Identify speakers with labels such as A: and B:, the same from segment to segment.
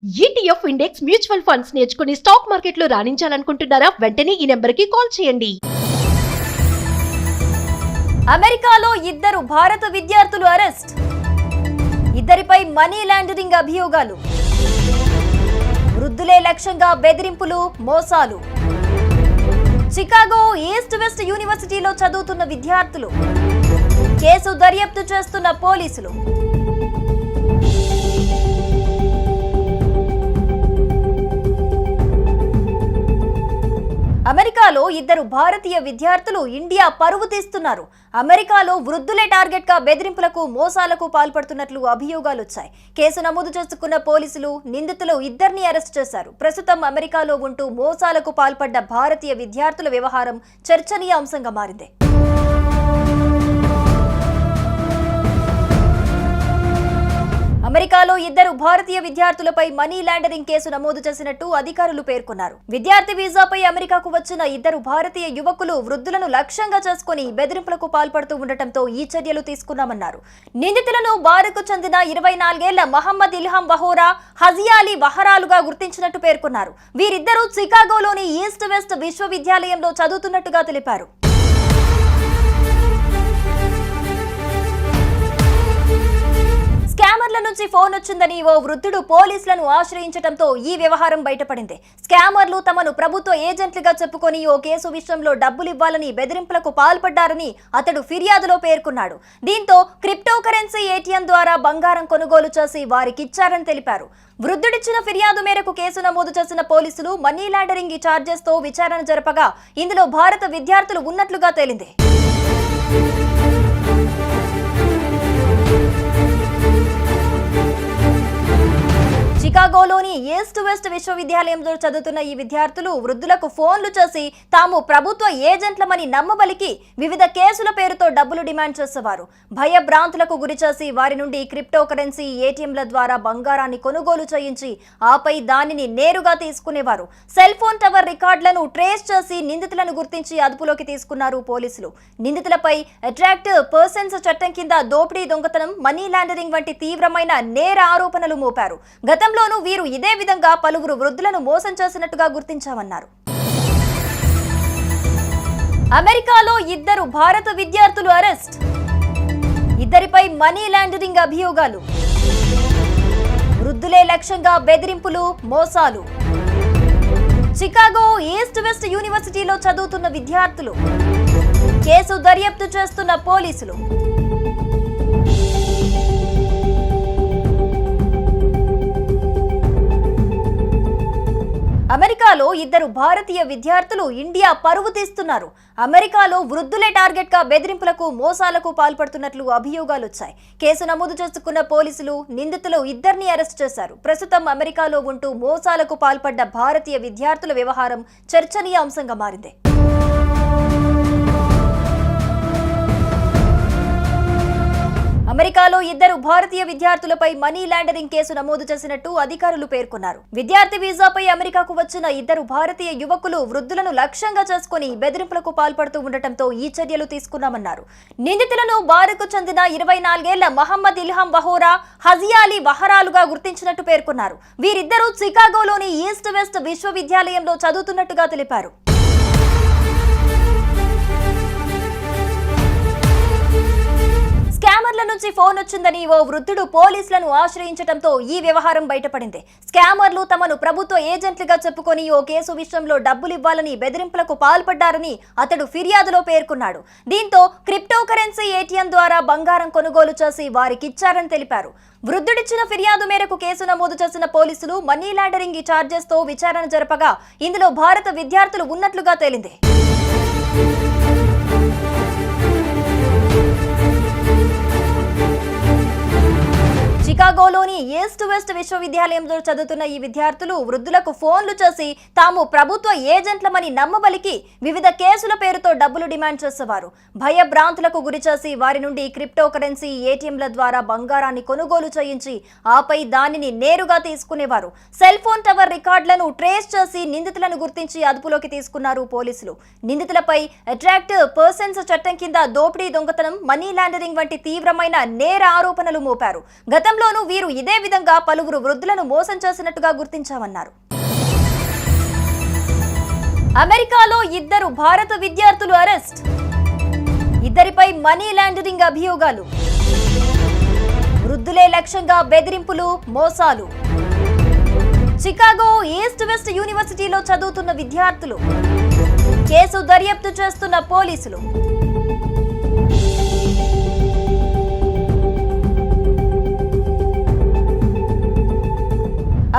A: ETF index mutual funds నేర్చుకుని stock మార్కెట్లో రాణించాలనుకుంటున్నారా? వెంటనే ఈ నెంబర్కి కాల్ చేయండి.
B: అమెరికాలో ఇద్దరు భారత విద్యార్థులు అరెస్ట్. ఇద్దరిపై మనీ లాండరింగ్ అభియోగాలు. వృద్ధులే లక్ష్యంగా బెదిరింపులు, మోసాలు. చికాగో ఈస్ట్ వెస్ట్ యూనివర్సిటీలో చదువుతున్న విద్యార్థులు. కేసు దర్యాప్తు చేస్తున్న పోలీసులు. అమెరికాలో ఇద్దరు భారతీయ విద్యార్థులు ఇండియా పరువు తీస్తున్నారు. అమెరికాలో వృద్ధులే టార్గెట్ గా బెదిరింపులకు, మోసాలకు పాల్పడుతున్నట్లు అభియోగాలు వచ్చాయి. కేసు నమోదు చేసుకున్న పోలీసులు నిందితులు ఇద్దరిని అరెస్ట్ చేశారు. ప్రస్తుతం అమెరికాలో ఉంటూ మోసాలకు పాల్పడ్డ భారతీయ విద్యార్థుల వ్యవహారం చర్చనీయాంశంగా మారింది. అమెరికాలో ఇద్దరు భారతీయ విద్యార్థులపై మనీ లాండరింగ్ కేసు నమోదు చేసినట్టు అధికారులు పేర్కొన్నారు. విద్యార్థి వీసాపై అమెరికాకు వచ్చిన ఇద్దరు భారతీయ యువకులు వృద్ధులను లక్ష్యంగా చేసుకుని బెదిరింపులకు పాల్పడుతూ ఉండటంతో ఈ చర్యలు తీసుకున్నామన్నారు. నిందితులను బారుకు చెందిన 24 ఏళ్ల మహమ్మద్ ఇల్హాం వహోరా, హజియాలి వహరాలుగా గుర్తించినట్టు పేర్కొన్నారు. వీరిద్దరూ చికాగోలోని ఈస్ట్ వెస్ట్ విశ్వవిద్యాలయంలో చదువుతున్నట్టుగా తెలిపారు. స్కామర్ల నుంచి ఫోన్ వచ్చిందని ఓ వృద్ధుడు పోలీసులను ఆశ్రయించడంతో ఈ వ్యవహారం బయటపడింది. స్కామర్లు తమను ప్రభుత్వ ఏజెంట్లుగా చెప్పుకొని ఓ కేసు విషయంలో డబ్బులు ఇవ్వాలని బెదిరింపులకు పాల్పడ్డారని అతడు ఫిర్యాదులో పేర్కొన్నాడు. దీంతో క్రిప్టోకరెన్సీ ఏటీఎం ద్వారా బంగారం కొనుగోలు చేసి వారికిచ్చారని తెలిపారు. వృద్ధుడిచ్చిన ఫిర్యాదు మేరకు కేసు నమోదు చేసిన పోలీసులు మనీ లాండరింగ్ చార్జెస్ తో విచారణ జరపగా ఇందులో భారత విద్యార్థులు ఉన్నట్లుగా తేలింది. చికాగోలోని ఈస్ట్ వెస్ట్ విశ్వవిద్యాలయంలో చదువుతున్న ఈ విద్యార్థులు వృద్ధులకు ఫోన్లు చేసి తాము ప్రభుత్వ ఏజెంట్లమని నమ్మబలికి వివిధ కేసుల పేరుతో డబ్బులు డిమాండ్ చేసేవారు. భయభ్రాంతులకు గురిచేసి వారి నుండి క్రిప్టోకరెన్సీ ఏటీఎంల ద్వారా బంగారాన్ని కొనుగోలు చేయించి ఆపై దానిని నేరుగా తీసుకునేవారు. సెల్ ఫోన్ టవర్ రికార్డులను ట్రేస్ చేసి నిందితులను గుర్తించి అదుపులోకి తీసుకున్నారు పోలీసులు. నిందితులపై అట్రాక్టివ్ పర్సన్స్ చట్టం కింద దోపిడీ, దొంగతనం, మనీ లాండరింగ్ వంటి తీవ్రమైన నేర ఆరోపణలు మోపారు. గతంలోనూ వీరు ఇదే విధంగా పలువురు వృద్ధులను మోసం చేసినట్టుగా గుర్తించామన్నారు. అమెరికాలో ఇద్దరు భారత విద్యార్థులు అరెస్ట్. ఇద్దరిపై మనీ లాండరింగ్ అభియోగాలు. వృద్ధులే లక్ష్యంగా బెదిరింపులు, మోసాలు. చికాగో ఈస్ట్ వెస్ట్ యూనివర్సిటీలో చదువుతున్న విద్యార్థులు. కేసు దర్యాప్తు చేస్తున్న పోలీసులు. అమెరికాలో ఇద్దరు భారతీయ విద్యార్థులు ఇండియా పరువు తీస్తున్నారు. అమెరికాలో వృద్ధులే టార్గెట్ గా బెదిరింపులకు, మోసాలకు పాల్పడుతున్నట్లు అభియోగాలు వచ్చాయి. కేసు నమోదు చేసుకున్న పోలీసులు నిందితులు ఇద్దరిని అరెస్ట్ చేశారు. ప్రస్తుతం అమెరికాలో ఉంటూ మోసాలకు పాల్పడ్డ భారతీయ విద్యార్థుల వ్యవహారం చర్చనీయాంశంగా మారింది. అమెరికాలో ఇద్దరు భారతీయ విద్యార్థులపై మనీ లాండరింగ్ కేసు నమోదు చేసినట్టు అధికారులు పేర్కొన్నారు. విద్యార్థి వీసాపై అమెరికాకు వచ్చిన ఇద్దరు భారతీయ యువకులు వృద్ధులను లక్ష్యంగా చేసుకుని బెదిరింపులకు పాల్పడుతూ ఉండటంతో ఈ చర్యలు తీసుకున్నామన్నారు. నిందితులను బారుకు చెందిన 24 ఏళ్ల మహమ్మద్ ఇల్హాం వహోరా, హజియాలి వహరాలుగా గుర్తించినట్టు పేర్కొన్నారు. వీరిద్దరూ చికాగోలోని ఈస్ట్ వెస్ట్ విశ్వవిద్యాలయంలో చదువుతున్నట్టుగా తెలిపారు. స్కామర్ల నుంచి ఫోన్ వచ్చిందని ఓ వృద్ధుడు పోలీసులను ఆశ్రయించడంతో ఈ వ్యవహారం బయటపడింది. స్కామర్లు తమను ప్రభుత్వ ఏజెంట్లుగా చెప్పుకొని ఓ కేసు విషయంలో డబ్బులు ఇవ్వాలని బెదిరింపులకు పాల్పడ్డారని అతడు ఫిర్యాదులో పేర్కొన్నాడు. దీంతో క్రిప్టోకరెన్సీ ఏటీఎం ద్వారా బంగారం కొనుగోలు చేసి వారికిచ్చారని తెలిపారు. వృద్ధుడిచ్చిన ఫిర్యాదు మేరకు కేసు నమోదు చేసిన పోలీసులు మనీ లాండరింగ్ చార్జెస్ తో విచారణ జరపగా ఇందులో భారత విద్యార్థులు ఉన్నట్లుగా తేలింది. చికాగోలోని ఈస్ట్ వెస్ట్ విశ్వవిద్యాలయంలో చదువుతున్న ఈ విద్యార్థులు వృద్ధులకు ఫోన్లు చేసి తాము ప్రభుత్వ ఏజెంట్లమని నమ్మబలికి వివిధ కేసుల పేరుతో డబ్బులు డిమాండ్ చేసేవారు. భయభ్రాంతులకు గురిచేసి వారి నుండి క్రిప్టోకరెన్సీ ఏటీఎంల ద్వారా బంగారాన్ని కొనుగోలు చేయించి ఆపై దానిని నేరుగా తీసుకునేవారు. సెల్ ఫోన్ టవర్ రికార్డులను ట్రేస్ చేసి నిందితులను గుర్తించి అదుపులోకి తీసుకున్నారు పోలీసులు. నిందితులపై అట్రాక్టివ్ పర్సన్స్ చట్టం కింద దోపిడీ, దొంగతనం, మనీ లాండరింగ్ వంటి తీవ్రమైన నేర ఆరోపణలు మోపారు. గతంలో గతంలోనూ వీరు ఇదే విధంగా పలువురు వృద్ధులను మోసం చేసినట్టుగా గుర్తించామన్నారు. అమెరికాలో ఇద్దరు భారత విద్యార్థులు అరెస్ట్. ఇద్దరిపై మనీ లాండరింగ్ అభియోగాలు. వృద్ధులే లక్ష్యంగా బెదిరింపులు, మోసాలు. చికాగో ఈస్ట్ వెస్ట్ యూనివర్సిటీలో చదువుతున్న విద్యార్థులు. కేసు దర్యాప్తు చేస్తున్న పోలీసులు.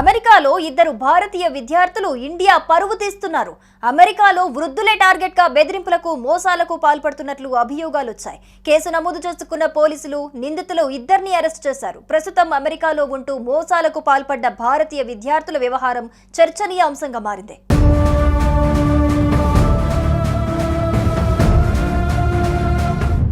B: అమెరికాలో ఇద్దరు భారతీయ విద్యార్థులు ఇండియా పరువు తీస్తున్నారు. అమెరికాలో వృద్ధులే టార్గెట్ గా బెదిరింపులకు, మోసాలకు పాల్పడుతున్నట్లు అభియోగాలు వచ్చాయి. కేసు నమోదు చేసుకున్న పోలీసులు నిందితులు ఇద్దరిని అరెస్ట్ చేశారు. ప్రస్తుతం అమెరికాలో ఉంటూ మోసాలకు పాల్పడ్డ భారతీయ విద్యార్థుల వ్యవహారం చర్చనీయాంశంగా మారింది.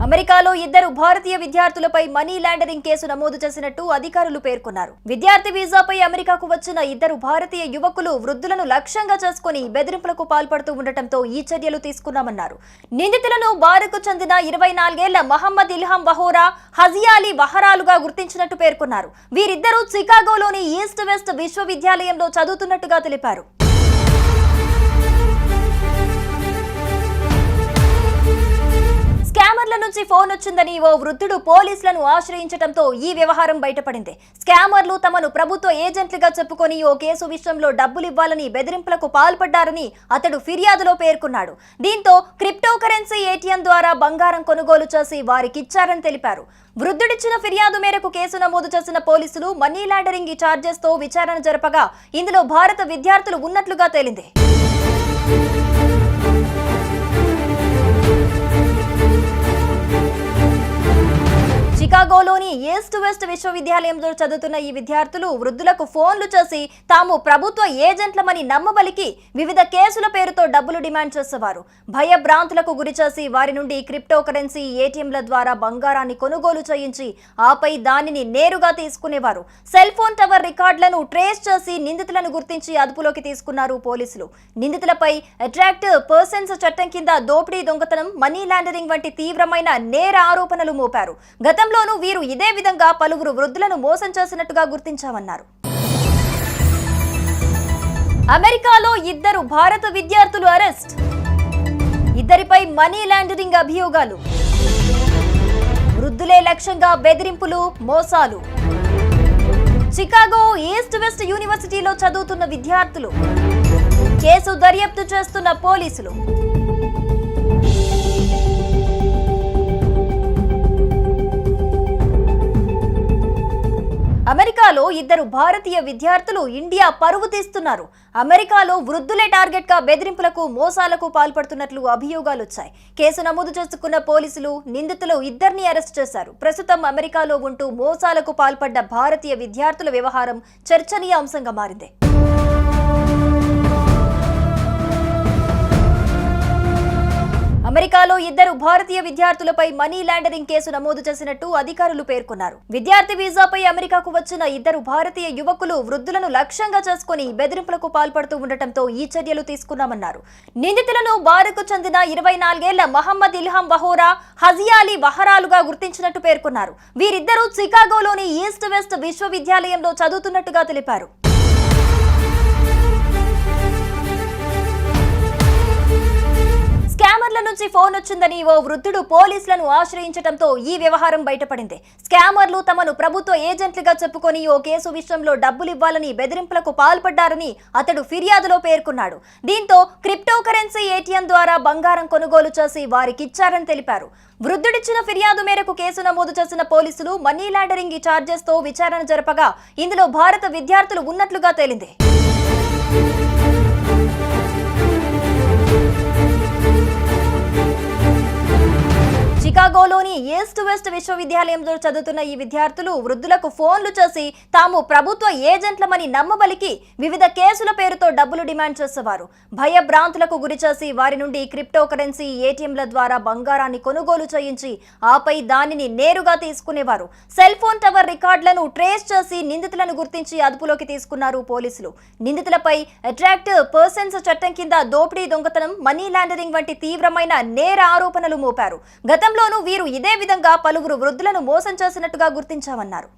B: అమెరికాలో ఇద్దరు భారతీయ విద్యార్థులపై మనీ లాండరింగ్ కేసు నమోదు చేసినట్టు అధికారులు పేర్కొన్నారు. విద్యార్థి వీసాపై అమెరికాకు వచ్చిన ఇద్దరు భారతీయ యువకులు వృద్ధులను లక్ష్యంగా చేసుకుని బెదిరింపులకు పాల్పడుతూ ఉండటంతో ఈ చర్యలు తీసుకున్నామన్నారు. నిందితులను బారుకు చెందిన 24 ఏళ్ల మహమ్మద్ ఇల్హాం వహోరా, హజియాలి వహరాలుగా గుర్తించినట్టు పేర్కొన్నారు. వీరిద్దరూ చికాగోలోని ఈస్ట్ వెస్ట్ విశ్వవిద్యాలయంలో చదువుతున్నట్టుగా తెలిపారు. స్కామర్ల నుంచి ఫోన్ వచ్చిందని ఓ వృద్ధుడు పోలీసులను ఆశ్రయించడంతో ఈ వ్యవహారం బయటపడింది. స్కామర్లు తమను ప్రభుత్వ ఏజెంట్లుగా చెప్పుకొని ఓ కేసు విషయంలో డబ్బులు ఇవ్వాలని బెదిరింపులకు పాల్పడ్డారని అతడు ఫిర్యాదులో పేర్కొన్నాడు. దీంతో క్రిప్టో కరెన్సీ ఏటీఎం ద్వారా బంగారం కొనుగోలు చేసి వారికిచ్చారని తెలిపారు. వృద్ధుడిచ్చిన ఫిర్యాదు మేరకు కేసు నమోదు చేసిన పోలీసులు మనీ లాండరింగ్ చార్జెస్ తో విచారణ జరపగా ఇందులో భారత విద్యార్థులు ఉన్నట్లుగా తేలింది. చికాగోలోని ఈస్ట్ వెస్ట్ విశ్వవిద్యాలయంలో చదువుతున్న ఈ విద్యార్థులు వృద్ధులకు ఫోన్లు చేసి తాము ప్రభుత్వ ఏజెంట్లమని నమ్మబలికి వివిధ కేసుల పేరుతో డబ్బులు డిమాండ్ చేసేవారు. భయభ్రాంతులకు గురిచేసి వారి నుండి క్రిప్టో కరెన్సీ ఏటీఎంల ద్వారా బంగారాన్ని కొనుగోలు చేయించి ఆపై దానిని నేరుగా తీసుకునేవారు. సెల్ ఫోన్ టవర్ రికార్డులను ట్రేస్ చేసి నిందితులను గుర్తించి అదుపులోకి తీసుకున్నారు పోలీసులు. నిందితులపై అట్రాక్టివ్ పర్సన్స్ చట్టం కింద దోపిడీ, దొంగతనం, మనీ లాండరింగ్ వంటి తీవ్రమైన నేర ఆరోపణలు మోపారు. గతంలోనూ వీరు ఇదే విధంగా పలువురు వృద్ధులను మోసం చేసినట్టుగా గుర్తించామన్నారు. అమెరికాలో ఇద్దరు భారత విద్యార్థులు అరెస్ట్. ఇద్దరిపై మనీ లాండరింగ్ అభియోగాలు. వృద్ధులే లక్ష్యంగా బెదిరింపులు, మోసాలు. చికాగో ఈస్ట్ వెస్ట్ యూనివర్సిటీలో చదువుతున్న విద్యార్థులు. కేసు దర్యాప్తు చేస్తున్న పోలీసులు. అమెరికాలో ఇద్దరు భారతీయ విద్యార్థులు ఇండియా పరువు తీస్తున్నారు. అమెరికాలో వృద్ధులే టార్గెట్ గా బెదిరింపులకు, మోసాలకు పాల్పడుతున్నట్లు అభియోగాలు వచ్చాయి. కేసు నమోదు చేసుకున్న పోలీసులు నిందితులు ఇద్దరిని అరెస్ట్ చేశారు. ప్రస్తుతం అమెరికాలో ఉంటూ మోసాలకు పాల్పడ్డ భారతీయ విద్యార్థుల వ్యవహారం చర్చనీయాంశంగా మారింది. అమెరికాలో ఇద్దరు భారతీయ విద్యార్థులపై మనీ లాండరింగ్ కేసు నమోదు చేసినట్టు అధికారులు పేర్కొన్నారు. విద్యార్థి వీసాపై అమెరికాకు వచ్చిన ఇద్దరు భారతీయ యువకులు వృద్ధులను లక్ష్యంగా చేసుకుని బెదిరింపులకు పాల్పడుతూ ఉండటంతో ఈ చర్యలు తీసుకున్నామన్నారు. నిందితులను బారుకు చెందిన 24 ఏళ్ల మహమ్మద్ ఇల్హాం వహోరా, హజియాలి వహరాలుగా గుర్తించినట్టు పేర్కొన్నారు. వీరిద్దరూ చికాగోలోని ఈస్ట్ వెస్ట్ విశ్వవిద్యాలయంలో చదువుతున్నట్టుగా తెలిపారు. స్కామర్ల నుంచి ఫోన్ వచ్చిందని ఓ వృద్ధుడు పోలీసులను ఆశ్రయించడంతో ఈ వ్యవహారం బయటపడింది. స్కామర్లు తమను ప్రభుత్వ ఏజెంట్లుగా చెప్పుకొని ఓ కేసు విషయంలో డబ్బులు ఇవ్వాలని బెదిరింపులకు పాల్పడ్డారని అతడు ఫిర్యాదులో పేర్కొన్నాడు. దీంతో క్రిప్టో కరెన్సీ ఏటీఎం ద్వారా బంగారం కొనుగోలు చేసి వారికిచ్చారని తెలిపారు. వృద్ధుడిచ్చిన ఫిర్యాదు మేరకు కేసు నమోదు చేసిన పోలీసులు మనీ లాండరింగ్ చార్జెస్ తో విచారణ జరపగా ఇందులో భారత విద్యార్థులు ఉన్నట్లుగా తేలింది. చికాగోలోని ఈస్ట్ వెస్ట్ విశ్వవిద్యాలయంలో చదువుతున్న ఈ విద్యార్థులు వృద్ధులకు ఫోన్లు చేసి తాము ప్రభుత్వ ఏజెంట్లమని నమ్మబలికి వివిధ కేసుల పేరుతో డబ్బులు డిమాండ్ చేసేవారు. భయభ్రాంతులకు గురిచేసి వారి నుండి క్రిప్టో కరెన్సీ ఏటీఎంల ద్వారా బంగారాన్ని కొనుగోలు చేయించి ఆపై దానిని నేరుగా తీసుకునేవారు. సెల్ ఫోన్ టవర్ రికార్డులను ట్రేస్ చేసి నిందితులను గుర్తించి అదుపులోకి తీసుకున్నారు పోలీసులు. నిందితులపై అట్రాక్టివ్ పర్సన్స్ చట్టం కింద దోపిడీ, దొంగతనం, మనీ లాండరింగ్ వంటి తీవ్రమైన నేర ఆరోపణలు మోపారు. గతంలోనూ వీరు ఇదే విధంగా పలువురు వృద్ధులను మోసం చేసినట్టుగా గుర్తించామన్నారు.